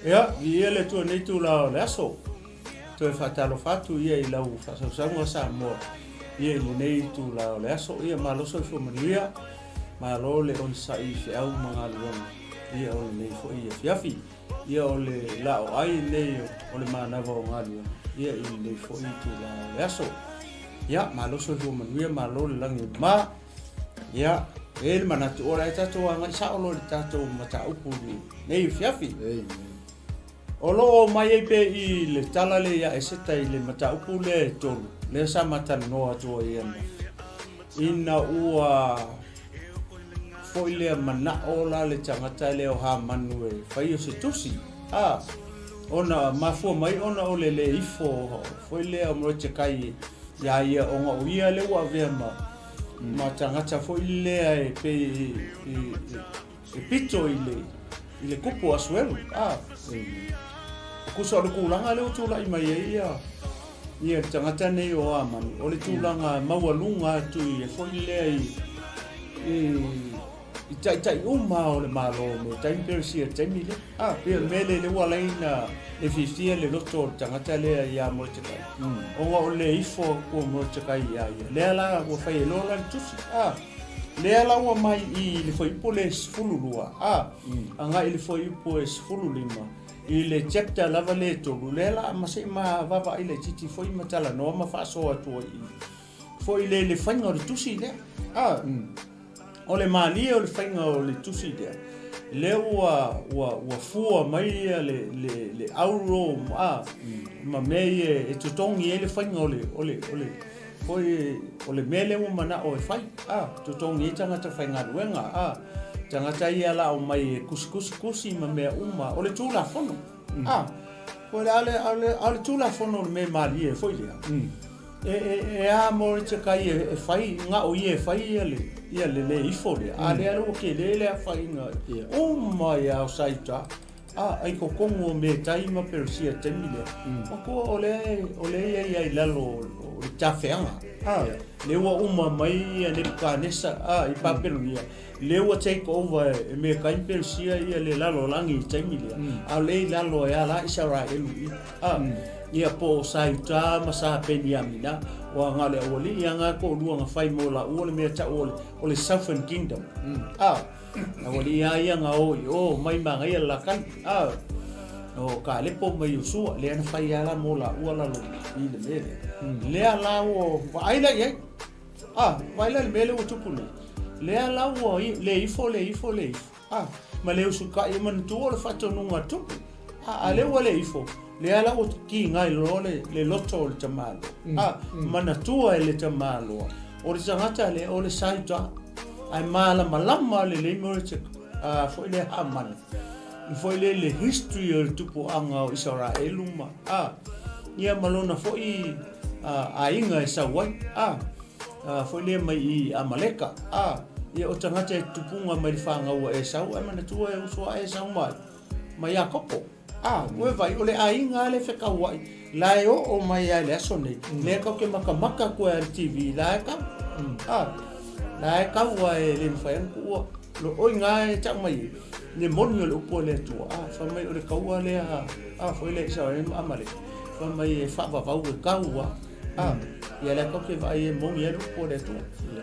Ya, ia le tu nei tu la le aso. Tu e fatalo fatu ia I lau fasausaunga sa mo. Ia le nei tu la le aso ia maloso I fumanuia. Malo le on sa I fe au mga luanga. Ia o le nei fo ia fiafi. Ia o le lao ai nei o le manava o ngaluanga. Ia I nei fo I tu la le aso. Ia maloso fumanuia malo le langi ma. Ia ele manatu ora e tatou anga I sa olo le tatou mata upu nei fiafi. Olo mai e pe I le tala le ia e seta I le mata upu le tolu. Le sa mata noa tua iana. Ina ua foi le mana ola le tangata le o ha manu e fai o se tusi. Ona mafua mai ona o le ifo foi le o mroche kai ia ia o nga uia le ua vea ma tangata foi le e pe e pito I le kupu asuelu. Kusa o le kulanga le o tula I mai ia tangata nei o amanu. O le tulanga maualunga tu I e foi le I tai uma o le malo me tai persia taimi le. Pe mele le walaina le fifia le loto tangata le ia mo tekai. O le ifo ko mo tekai ia. Le ala o fai lola tusi. Le ala o mai I le foi pole fululua. Anga I le foi po fululima. I le chapter lava le tolu le ala ma se ma vava I le titi foi matala no ma fa so atu I. Foi le fanga o tusi le. O le mali o le whainga o le tusi dea. Le ua fua mai le auro ma mei e tutongi e le whainga o le mele ua mana o e whai. Tutongi e tangata whainga ruenga. Tangata ia la o mai kusi ma mea uma. O le tūla whono. O le ale tūla whono le me mali e whoi lea. E a mo te kai e whai nga o ie whai ia le ifo le ale alo ke le whai nga o mai au saita ai ko kongo me taima persia temile ko ole ia lalo o tafeanga le wa uma mai le kanesa I paperuia le wa take over me kai persia ia le lalo langi temile ale lalo ia la Israel ia po saita masa Benjamina wa ngale oli nga ko luanga fai mo la o le mea ta o le Southern Kingdom na oli ia nga o mai manga ia la kan o ka le po mai usu le ana fai ala mo la o la lo I le mele le ala o ai la ia vai la le mele o tupule le ala o le ifo ma le usu ka I man tu o le fato nunga tu ale o le ifo le ala o ki ngai le loto le tamalo mana tua le tamalo o le tangata le o le saita ai malama le morite foi le haman foi le history o tupu anga o Israel ma ia malona foi ainga e sawai foi le mai I Amaleka ia o tangata e tupunga mai whanga ua e sau ai mana tua e usua e sau mai Iakopo we vai ole ainga le whekawai lai o mai ai le aso nei le kau ke makamaka ko TV lai ka lai ka wa le whaen kua lo oi ngai tak mai ne monio le upo le tua fa mai ole kaua le foi le sa e amale fa mai fa vau e kaua ia le kau ke vai e monio le upo le tua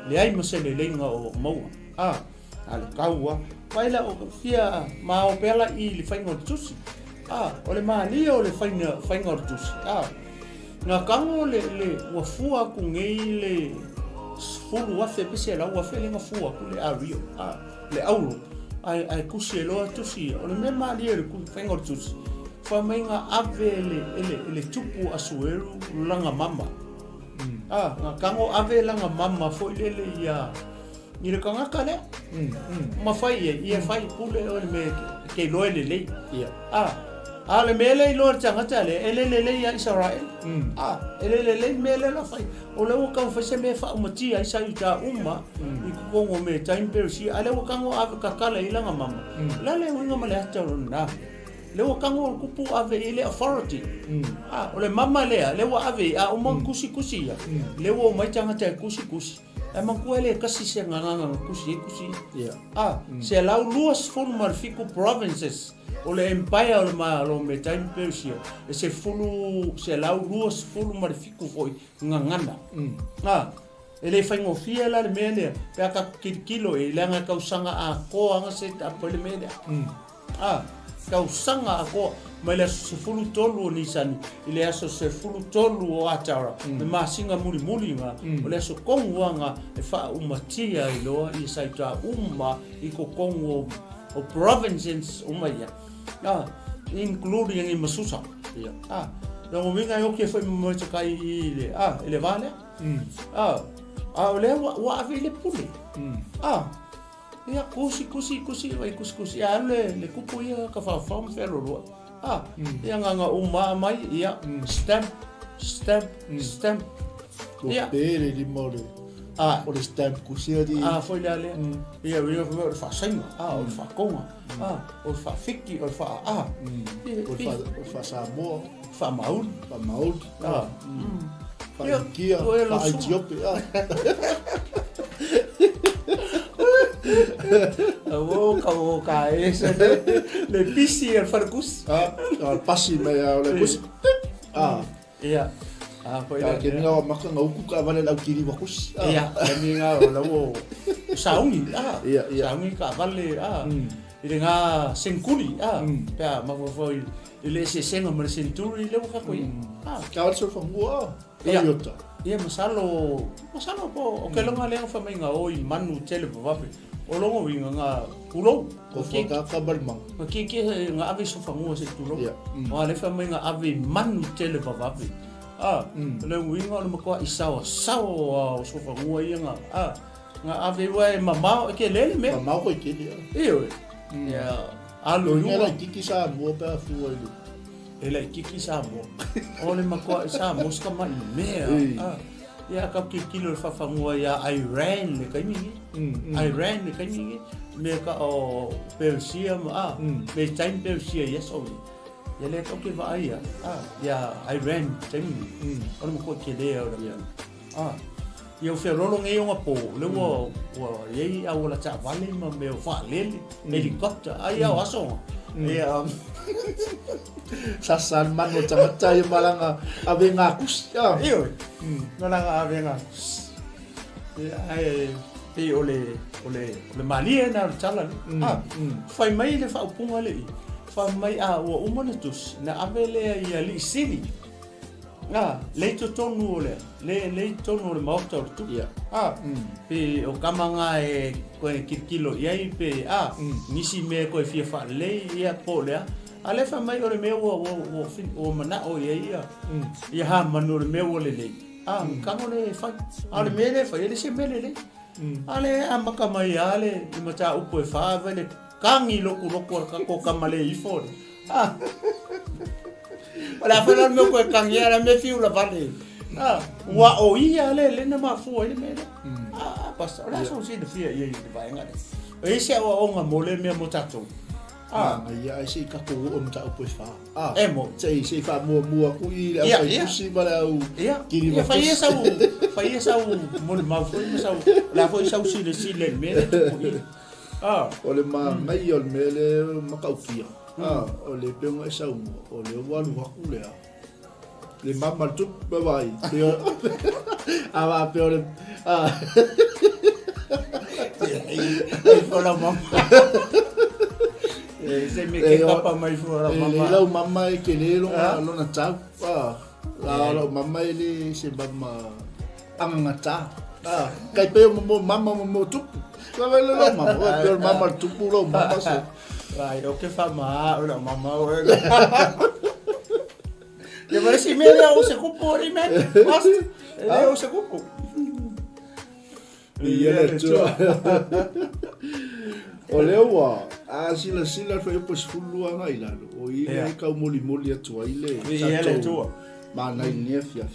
le ai mo se le lenga o mau ale kaua vai la o fia ma o pela I le whainga o tusi o le mali o le whainga o tusi nga kango le wafua ku ngei le fulu wafe pese la wafe le nga fua ku le ario le auro ai kusi e loa tusi o le me mali le ku whainga o tusi fa mai nga ave le tupu asueru langa mama nga kango ave langa mama foi le ia I le kangaka lea. Mawhai ia whai pule o le me kei loe le lei. Le mele i loa tangata le, ele le lei a Israel. Ele le lei mele la whai. O le wakang whaise me wha umatia i sa i ta uma, i kukongo me time perisi, a le wakango ave kakala i langa mama. La le winga ma le hata rona. Le wakango o kupu ave i le authority. O le mama lea, le wa ave a umang kusi kusi ia. Le wa umai tangata kusi kusi. E makua le kasi se nganganga kusi kusi. Se lau luas fulu marfiku provinces. O le empire o le malo me time persia. E se fulu, se lau luas fulu marfiku foi ngangana. E le whaingo fia la le mea lea. Pe aka kirikilo e leanga kausanga a koa anga se tapo le mea lea. Kausanga a koa. Mai le se fulu tolu o nisani. I le aso se fulu tolu o atara. Me masinga muri muri nga. O le aso kongu anga e wha umatia i loa. I saita uma i ko kongu o provinces umaia. Including i Masusa. Nongo winga yoke foi mmotakai i le vale. O le wa ave le pule. Ia kusi vai kusi. Ia le kupu ia ka fa fam felo loa. Ia nganga uma mai ia stamp. Ia pere di mole. O le stamp kusia di. Foi le ale. Ia o fa saima. O fa konga. O fa fiki o fa o fa Samoa. Fa maul. Fa Kia. Fa Ethiopia. O ka ese le pisi al farkus. Pasi mai o le kus. Ia. Foi la que nga maka nga uku ka vale la kiri wa kus. Ia, le nga o la wo saungi. Saungi ka vale ile nga senkuli. Pe ma foi ile se senga mer senturi le ka koi. Ka wal so fa mua. Ia masalo po o ke longa le fa mai nga o i manu tele vape. O longo winga nga pulo ko ka balmang. Ko ke nga ave so fa mua se tulo. O le fa mai nga ave manu tele vape. Le winga le mako isawa o so fa mua ia nga ave wa mama ke le me. Mama ko ke dia. Iyo. Ya. Alu nga kiki sa mo pa fu ai. Ele kiki sa mo. O le mako sa mo ska mai me. Ia ka kilo fa fangua ia Iran le kai mingi. Iran le kai mingi. Me ka o Persia me time Persia yes o. Ia le ka ke va ia. Ia Iran time. O le mako ke le o ia. Ia fe rolo ngai o po le wo ia a wala cha vale ma me fa le helicopter ai a aso. Ia sasan man o tamatta i malanga ave nga kus. Iyo. Malanga ave nga. Ai pe ole malia na chala. Fai mai le fa upunga le. Fa mai o umanatus na ave le ia li sili. Le tonu ole. Le tonu ole maota tu. Pe o kamanga e ko kilo ia pe nisi me ko fia fa le ia po le. Ale fa mai ole me o mana o ia. Ia ha manu me o le. Kangole fa. Ale me le fa ele se me le. Ale amaka mai ale i mata upo e fa vele kangi loko ka ko kamale i fo. Wala fa no me ko kangi ala me fiu la vale. Wa o ia le na ma fu ele me. Pas ora so si de fia ia de vai ngale. E se o nga mole me mo tato. Ia se ka ko o mta upo e fa. Emo Se fa mo ku i la kusi bala u. Kiri fa ia sa u mo ma fu me sa u. La fu sa u si le me. Ole ma mai ol mele makaukia. Ole pengo e sa u. Ole walu waku le. Le mama tu bye. Pe ole Hola mama. Se me que capa mai fora mama. Le mama e que le lo na tau. La mama ele se mama anga ta. Kai pe mama mo tu. La vele lo mama. Pe mama tu lo mama se. Ai, o que fa ma, la mama ora. Le parece meglio o se cupo rimane. Basta. O se cupo. Ia le tua. O leo wa, a sila fa upo sifulu anga ilalo. O ile kau moli atua ile. Ia le tua. Mana inia fia.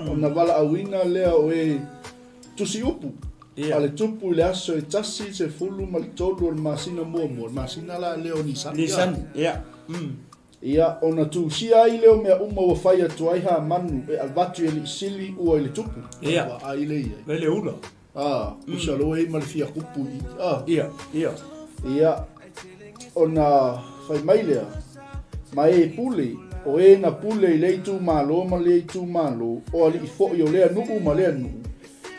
Ona wala awina lea oe tusi upu. Ale tupu le aso e tasi se fulu ma le tolu o le masina mua. Masina la leo Nissan. Nissan, ia. Ia ona tu sia ai leo mea uma wa fai atu ai ha manu e alvatu e li sili ua ile tupu. Ia. Ai le ia. Lele ula. Usa loa i malifia kupu i. Ia. Ia. Ona fai mai lea. Ma e pule. O e na pule i leitu malo ma leitu malo. O ali i fo i o lea nuu ma lea nuu.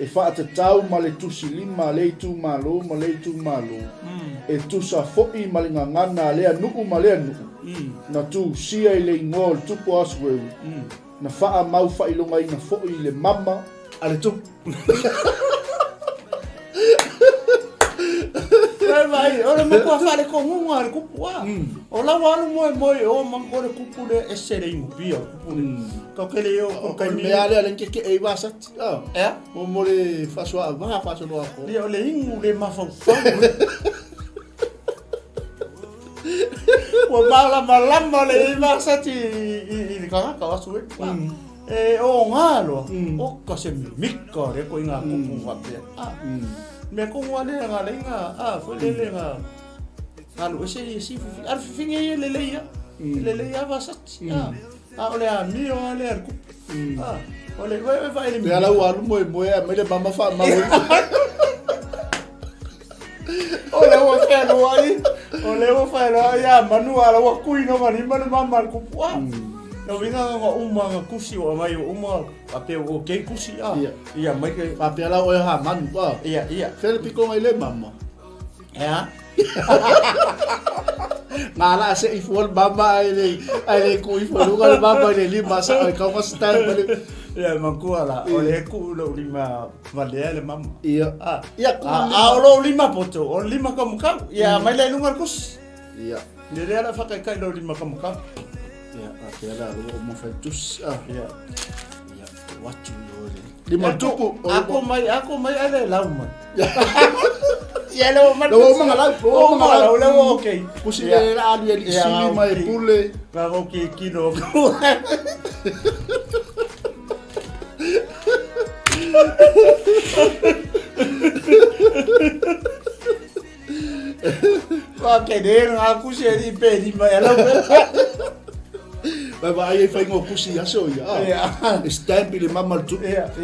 E wha ata tau ma le tusi lima leitu malo ma leitu malo. E tusa fo i ma le ngangana lea nuu ma lea nuu. Na tu sia i le ingol tupu asweu. Na faa mau fa ilonga ina fo i le mama ale tupu. Vai, ora mo ko fale ko ngunga le kupu wa. O la walu mo o mango le kupu le esere i mupia kupu. Ka kele yo ko kai Me ale ale ke e wasat. Mo le faswa va faswa no ko. Le le ingu le mafa. Wa malama le wasat i ka wasu. E o ngalo. O ka se mikka le ko inga kupu wa pe. Me ko ngale nga foi lele nga alu ese si ar finge lele ya vasat ole a mi o ale ar ku ole vai ele me ala walu mo me le mama fa ma ole o fa lo ya manu ala wa kuino mani mama ku no vinga nga uma nga kusi o mai uma ape o ke kusi ia mai ke ape ala o ha man ba ia fel piko ngai le mama ngala se i fol mama ai ku i fol ngal mama le lima sa ka ma sta ia mankuala o le ku lo lima vale le mama ia ku lo lima poto o lima ka muka ia mai le lungar kus ia le ala fa kai lo lima ka muka Ape ala o mo fetus ia watu yole lima tupu ako mai ale lauma ia lo man lo mangala lo okay kusi le ali ali sili mai pule ka go ki kilo Wa ke de aku se di pe di mai ala Vai fai ngo kusi aso ia. Stamp le mama tu.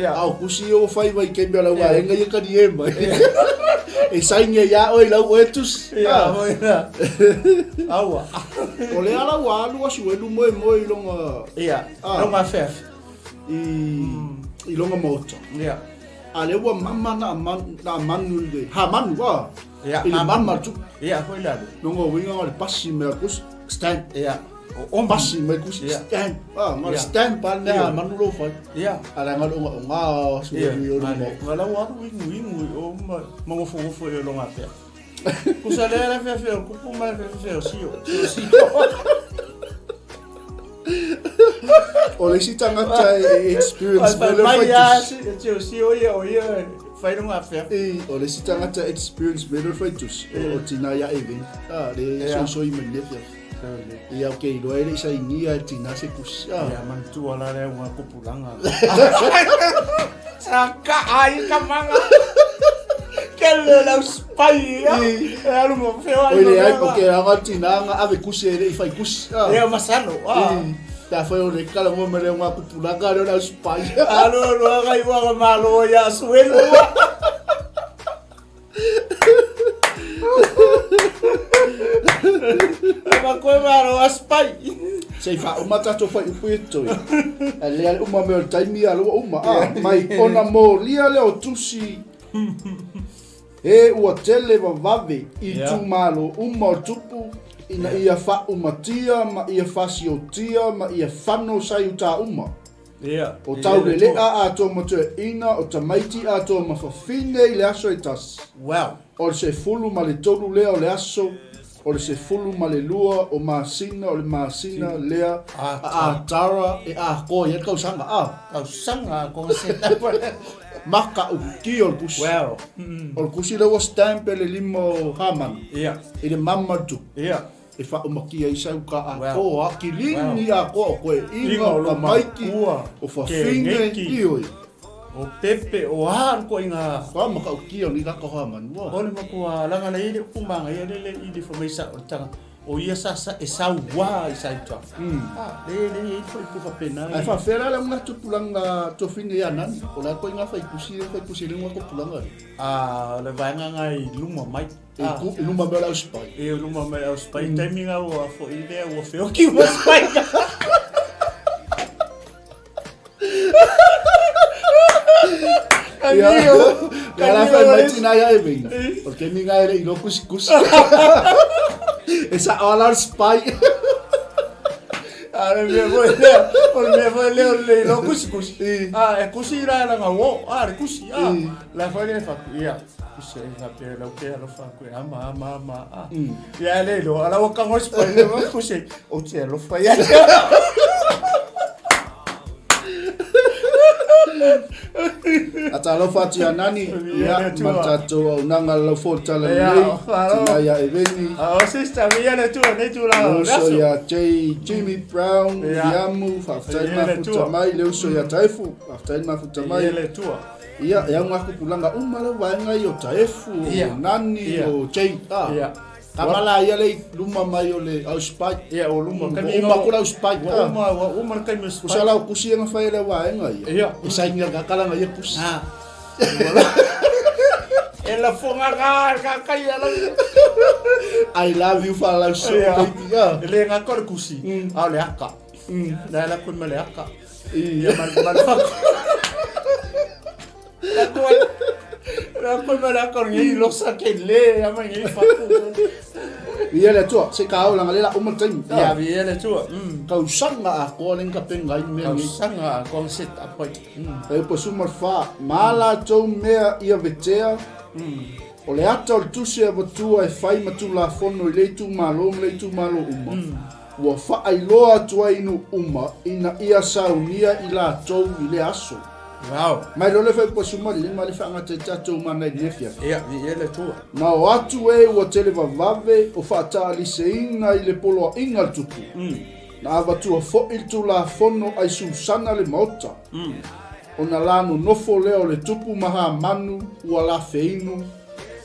Au kusi o fai vai ke bela wa enga ia ka di ema. E sainga ya oi la o etus. Ia, moina. Aua. O le ala wa lu asu elu mo longa. Ia, longa fef. I longa moto. Ia. Ale wa mama na manu le. Ha manu wa. Ia, mama tu. Ia, foi lá. Longa winga o passi me kus stamp. Ia. O passi me kus stamp. Ngal stamp pa ne manu lo fa. Ia. Ala ngal nga su elu mo. Ngala wa wingu o mo fo yo longa fef. Kusalera fef ku puma fef sio. O le si tangata experience melo faitus. Si o ia fai longa fef. O le si tangata experience melo faitus. O tina ya event. So i menefia. Ia okay, lo ele sa inia tina se kus. Ya man tu ala le unha kupulanga. Saka ai kamanga. Kelle la spai. Alu mo feo ai. Ole ai porque anga tina nga ave kus ele fai kus. Ya masalo. Ta foi o le kala mo mele unha kupulanga le la spai. Alu lo ai wa malo ya suelo. Ma koe maro aspai. Sei fa uma tato fai upuito. Ale uma me o taimi alo uma. Mai ona mo lia le o tusi. E ua tele vave I tu malo uma o tupu. Ina ia fa umatia ma ia fasiotia ma ia fano sai uta uma. O tau le lea a to moto ina o tamaiti a to mafafine I le aso I tas. Wow. O se fulu ma le tolu lea o le aso. O le se fulu ma le lua o masina o le masina lea a tara e a ko ia kau sanga Kau sanga ko se tapa. maka uki o kusi. Wow. O kusi le was stamp le limo haman. Ia. Ile mama tu. Ia. E fa umaki ai sa ka a Wow. ko a kilini a ko ko Inga inga o ka luma maiki kua. o fa Ke finge ngeki. ioi. O pepe o han ko inga. Ka maka uki o ni ka ko haman. Wa. Ole makua langa na ile kumanga ia le ile formation o tanga. O ia sasa e sau wa i sai ta. Le foi ku fa pena. Ai fa fera la una tu pulanga to finge ya nan. O la ko inga fa kusi le ngwa ko pulanga. Le vanga ngai luma mai. E ku luma bela uspai. E luma mai au spai timinga o fo ile o feo ki o spai. Kala fa matina ya eving. Porque mi ngai le ilo kus. Esa all spy. Me foi le lo kusi. E kusi ra nga wo. Re kusi. La foi le fa ia. Kusi fa pe lo ke lo fa ku ama. Ya le lo ala wo ka ngos pa le kusi. O che lo fa ya. Ata lo fa tia nani ya matato nanga lo fota le ya eveni. O sister ya le tu la. So ya Jimmy Brown yamu after ma futa mai le so ya taifu after ma futa mai le tu. Ia yang aku pulanga umala wanga yo taifu nani o Jay Kamala ia le luma mai o le au spai. Ia o luma kami ma kula au spai. Uma kami spai. Usala o kusi nga fai le waenga ia. Ia. Isa inga kala nga ia kusi. Ela fonga ka ia la. I love you fa la so baby. Ele nga ko kusi. A le aka. Na la kun male aka. Ia mal fa. La ko mala ko ngi lo sa ke le ama ngi fa. Ia le tua se ka o langa le la uma time. Ia ia le tua. Ka usanga a ko len ka penga i me ngi sanga ko set apo. E po sumar fa mala to mea ia vetea. O le ata o tusi e watua e fai matu la fono i leitu malo uma. Ua fa ai loa tua inu uma ina ia saunia i la tou i le aso. Wow. Mai lo le fai po sumar le mali fa ngata tatou mana i nefia. Ia le tua. Na o atu e ua tele vavave o fa ata aliseina i le polo a inga tupu. Na avatua fo i tu la fono ai susana le mauta. O na lano nofo leo le tupu maha manu ua la feinu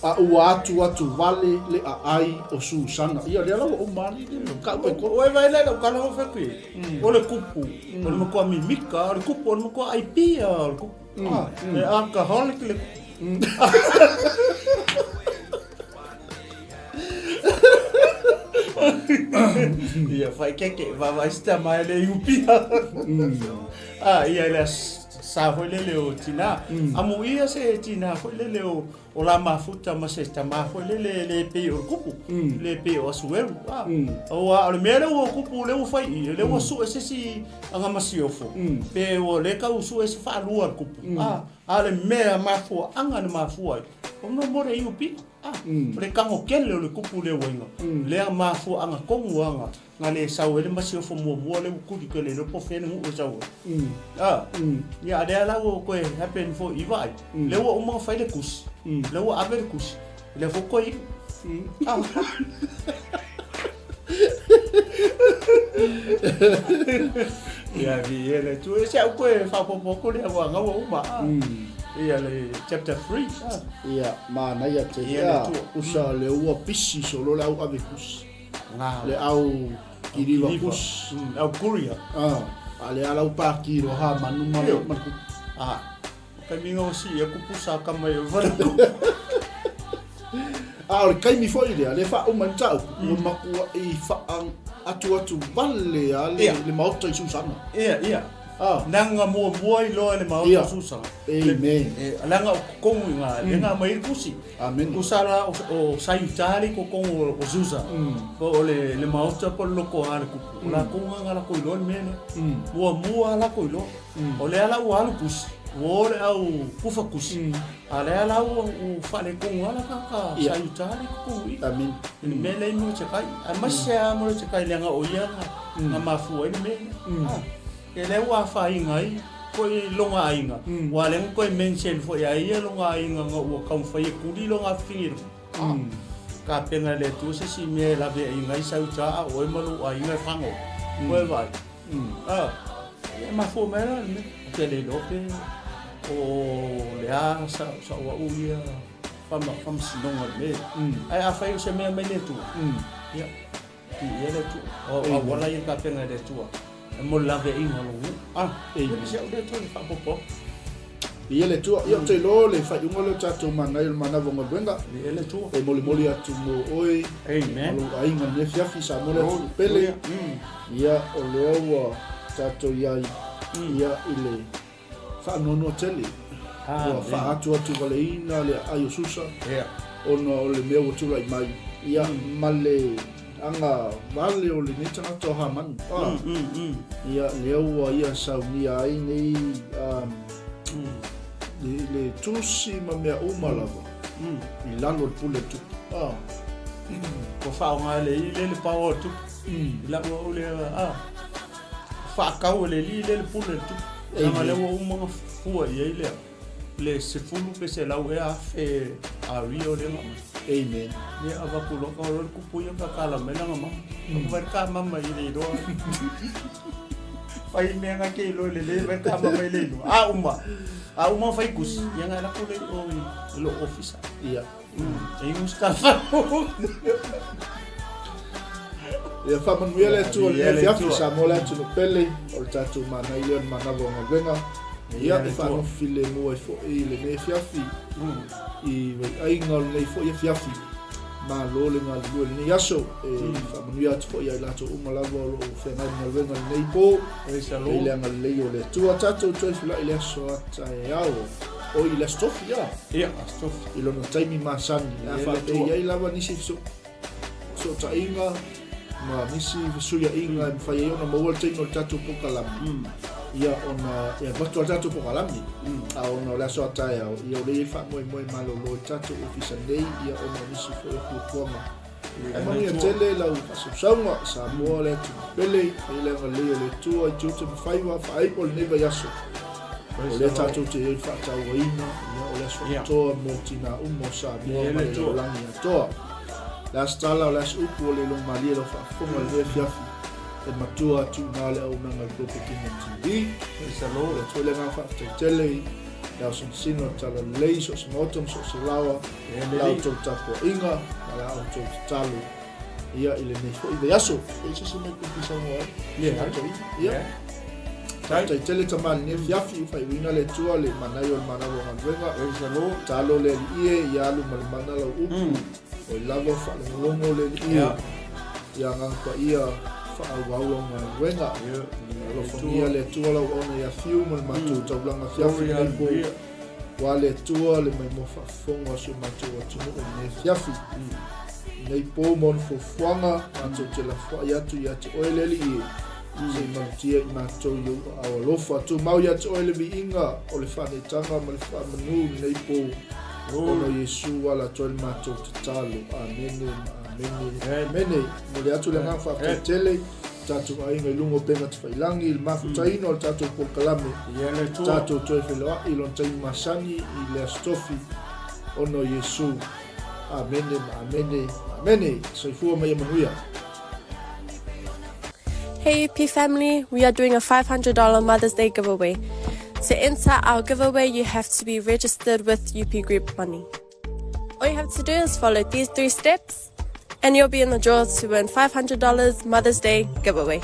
a ua atu vale le a ai o susana. Ia le ala o mani le ka pe ko. O vai le ka no fa ku. O le kupu. O le ko mimika, o le kupu, o le ko IP, o le kupu. Le alcoholic le. Ia fai keke vai sta mai le yupi. Ia le sa foi le o tina. Amu ia se tina foi le o la mafuta ma se sta ma foi le pe o kupu. Le pe o sueru. O le mele o kupu le o fai le o su ese si anga masiofo. Pe o le ka usu ese fa lua kupu. Le mele mafu anga na mafu ai. O no more yupi. Le kango kele o le kupu le wenga. Le mafu anga kongu anga. Nga le sau ele masiofo mo le kudi kele le po fene o sau. Ya ada la o ko happen for ivai. Le o mo fai le kus. Le o ave kus. Le fo ko Ya vi ele tu ese o ko fa po le wa nga o ma. Ia le chapter 3. Ia ma na ia te ia usa le ua pisi solo le au ave kus. Le au kiriwa kus. Au kuria. Ale ala upa kiro ha manu malo marku. Kami ngo si aku pusa kamai vale. O kai mi foi le fa o mantau o makua I fa ang atu vale ale le mauta I susana. Ia. Nanga mo I lo le mauta susana. Amen. Langa kongu nga mai kusi. Amen. Kusala o saitari ko kongu o susa. Ko le mauta ko loko har ku. La konga ngala ko lo mene. Mo ala ko lo. O le ala wa kusi. Ora au pufa kusi. Ala o fale kongu ala ka saitari ko. Amen. Ni mele mo chekai. Amasha mo chekai langa o ia nga mafu ni mele. Ele wa fa ingai koe longa inga. Waleng koe mention fo ya ia longa inga nga ua kaum fai kuri longa fingiru. Ka penga le tu se si me la be inga isa uta o e malu a inga fango. Koe vai. E ma fo mera me ke le lope o le a sa wa uia fam sinonga me. Ai a fai se me le tu. Ya. Ti ele tu. O wala ia ka penga le tu. Mo lave inga lo e se o de to fa popo ia le tua ia te lo le fa unga lo tato mana il mana vonga benga ele tu e moli atu mo oi amen lo ainga ne fiafi sa mo le pele ia o le wa tato ia ile fa no tele fa atu vale ina le ayo susa ona o le mea tu lai mai ia male anga vale o le nitanga toha man ia leo ia saunia ai nei le tusi ma mea umalava i lalo pule tu ko fa nga le pao tu la o le fa ka o le pule tu nga le o mo fua ia le se fulu pe se la o e a fe a rio le ma amen ni ava pulo ka ro ku puya ka kala mena mama ko ver ka mama i do fai me nga ke lo le ver ka mama i le no a uma fai kus yang ala ko le o lo office ia e uns ka fa ia fa man le tu le fiafi sa mo le tu pele o tatu mana ia mana vonga venga ia e fa no file mo e fo i le ne fiafi i ai ngol nei fo ia fiafi ma lo le ngal lo ni yaso e fa mo ia fo ia la to uma la vo lo fe ngal ngal venga nei po e sa lo ile ngal le yo le tu tatu tu fila ile so ata yao o ile stof ia stof ilo no taimi ma sani a fa te ia la va ni so ta inga ma misi visuia inga fa ia ona mo volta no tatu po kalam ia ona ia bato tatu po kalami a ona la so ata ia le fa mo malo lo tatu ofisa nei ia ona misi fo fuama e mo ia tele la so sa mo le pele ile le tu a jutu fai wa fai pol neva yaso le tatu te fa ta waina ia ole so to mo tina mo sa mo le langi to la stala la upo le long mali lo fa como le fiafi e matua tu nale au nanga grupo kinga TV sa lo le tole nga fa tele da son sino tala lei so motom so lawa la to tapo inga la auto talo ia ile ne fo ide yaso e se me kupisa mo ia tai tele tamal ne fiafi fa wina le tua le manayo manawo ngwenga sa lo talo le ie ya lu mana lo upu o lava fa longo le ia ia ngaka ia fa wauanga wenga lo famia le tua lo ona ia fiu mal matu taulanga fiafi le bo wale tua le mai mo fa fonga so matu tu ne fiafi nei po mon fo fuanga matu te la fa ia tu oile li se mantia matu yo a lo fa tu mau ia tu oile bi inga o le fa ne tanga mal fa manu nei po ono Yesu wala tol mato talo amene mo le atu le ngafa tele tatu ai ngai lungo penga te failangi il mafu taino tatu po kalame tatu to felo ilon tai masani i le stofi ono Yesu amene so fu mai manuia. Hey UP family, we are doing a $500 Mother's Day giveaway. To enter our giveaway, you have to be registered with UP Group Money. All you have to do is follow these 3 steps, and you'll be in the draw to win $500 Mother's Day giveaway.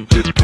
Thank you.